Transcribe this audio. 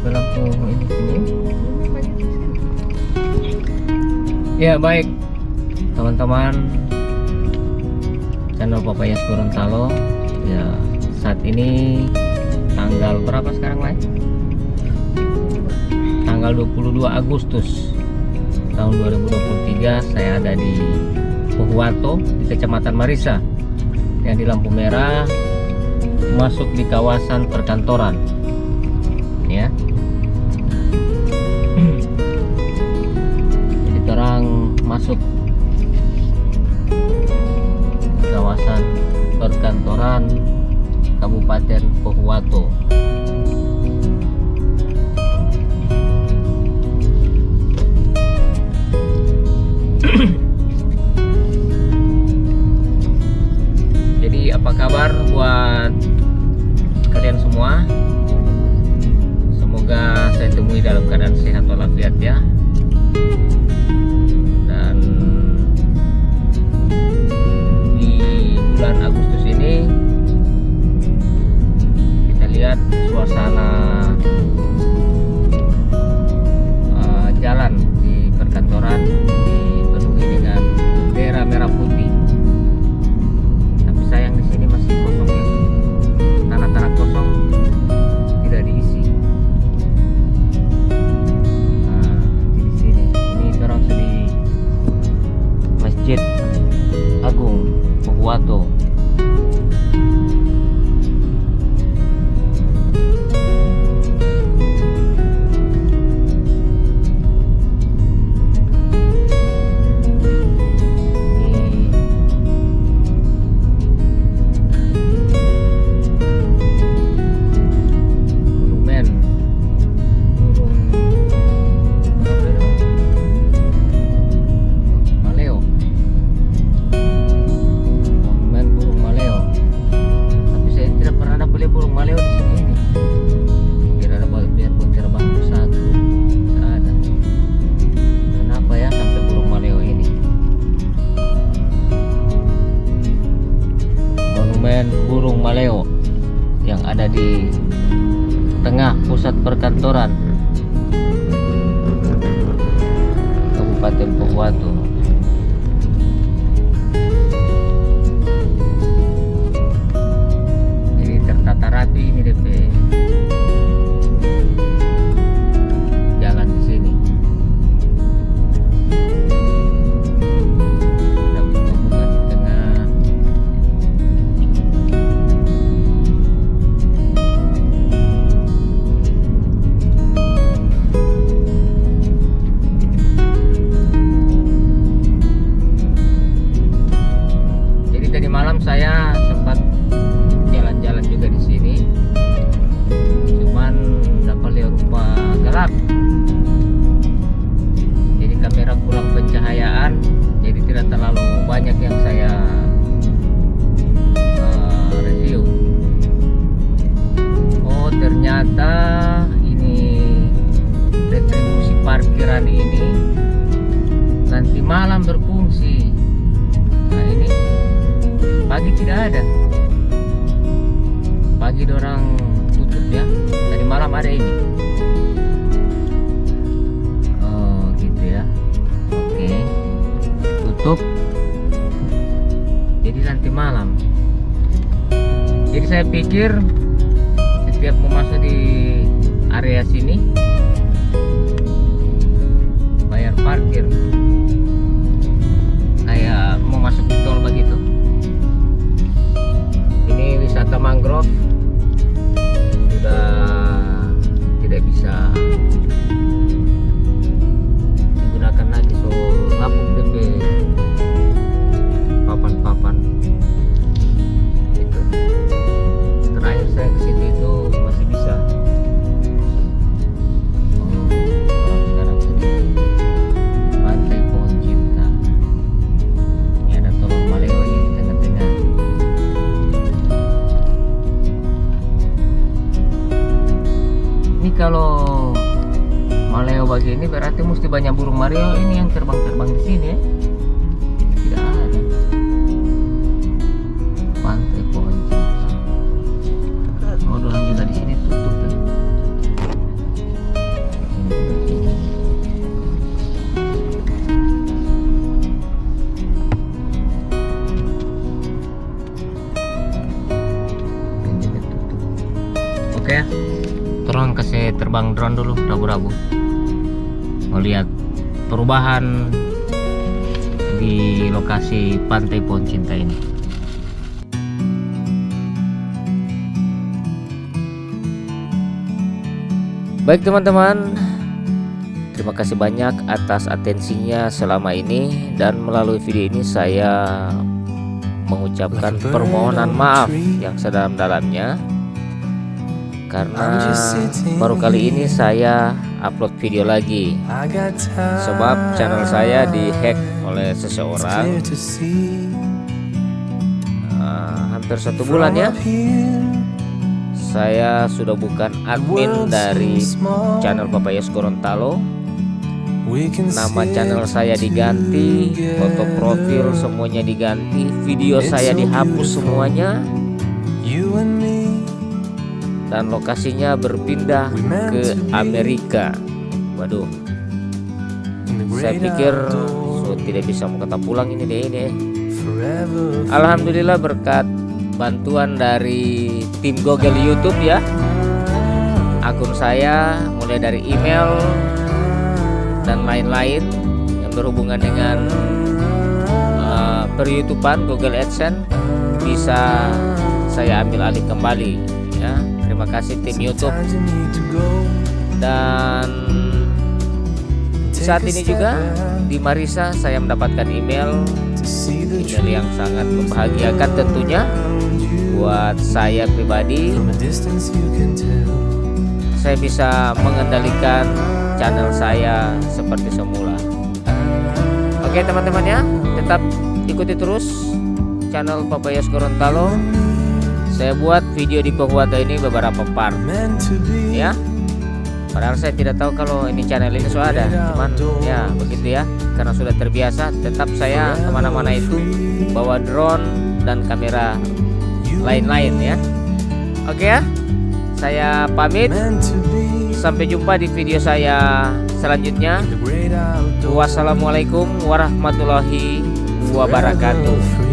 lampu ini sini. Ya baik teman-teman channel Papayas Gorontalo. Ya saat ini tanggal berapa sekarang lah? Tanggal 22 Agustus tahun 2023. Saya ada di Pohuwato di Kecamatan Marissa yang di lampu merah masuk di kawasan perkantoran ya. Jadi terang masuk di kawasan perkantoran Kabupaten Pohuwato. Jadi apa kabar buat kalian semua? Semoga saya temui dalam keadaan sehat walafiat ya. Dan di bulan Agustus ini kita lihat suasana jalan di perkantoran dipenuhi dengan bendera merah putih. Tapi sayang di sini masih kosong ya. Tanah-tanah kosong tidak diisi. Nah, di sini ini orang di Masjid Agung Pohuwato. Burung maleo yang ada di tengah pusat perkantoran Kabupaten Pohuwato. Jadi tertata rapi ini DP jalan di sini. Saya sempat jalan-jalan juga di sini, cuman dapat lihat rupa gelap. Jadi kamera kurang pencahayaan, jadi tidak terlalu banyak yang saya review. Oh ternyata ini retribusi parkiran ini nanti malam berfungsi. Nah ini pagi tidak ada, pagi dorang tutup ya, tadi malam ada ini. Oh gitu ya, oke tutup, jadi nanti malam. Jadi saya pikir setiap mau masuk di area sini bayar parkir kayak mau masuk di tol begitu. Ini wisata mangrove sudah tidak bisa digunakan lagi, so lapuk DP papan-papan itu. Terakhir saya ke situ itu masih bisa. Orang sekarang sedih. Pantai Pohon Cinta. Ini ada tolong maleo di tengah-tengah. Ini kalau maleo begini berarti mesti banyak burung maleo ini yang terbang-terbang di sini ya. Tidak ada. Pantai Pohon Cinta. Oh, dorang juga di sini tutup. Oke, tolong kasih terbang drone dulu rabu-rabu, melihat perubahan di lokasi Pantai Pohon Cinta ini. Baik teman-teman, terima kasih banyak atas atensinya selama ini, dan melalui video ini saya mengucapkan permohonan maaf yang sedalam-dalamnya karena baru kali ini saya upload video lagi, sebab channel saya dihack oleh seseorang hampir 1 bulan ya. Saya sudah bukan admin dari channel Papayas Gorontalo. Nama channel saya diganti, foto profil semuanya diganti, video saya dihapus semuanya, dan lokasinya berpindah ke Amerika. Waduh, saya pikir tidak bisa mau kata pulang ini deh. Alhamdulillah berkat bantuan dari tim Google YouTube ya, akun saya mulai dari email dan lain-lain yang berhubungan dengan per-YouTubean Google AdSense bisa saya ambil alih kembali ya. Terima kasih tim YouTube. Dan saat ini juga di Marisa saya mendapatkan email yang sangat membahagiakan tentunya buat saya pribadi. Saya bisa mengendalikan channel saya seperti semula. Oke teman-teman ya, tetap ikuti terus channel Papayas Gorontalo. Saya buat video di Pohuwato ini beberapa part ya. Padahal saya tidak tahu kalau ini channel ini sudah ada, cuman ya begitu ya, karena sudah terbiasa. Tetap saya kemana-mana itu bawa drone dan kamera lain-lain ya. Oke ya, saya pamit. Sampai jumpa di video saya selanjutnya. Wassalamualaikum warahmatullahi wabarakatuh.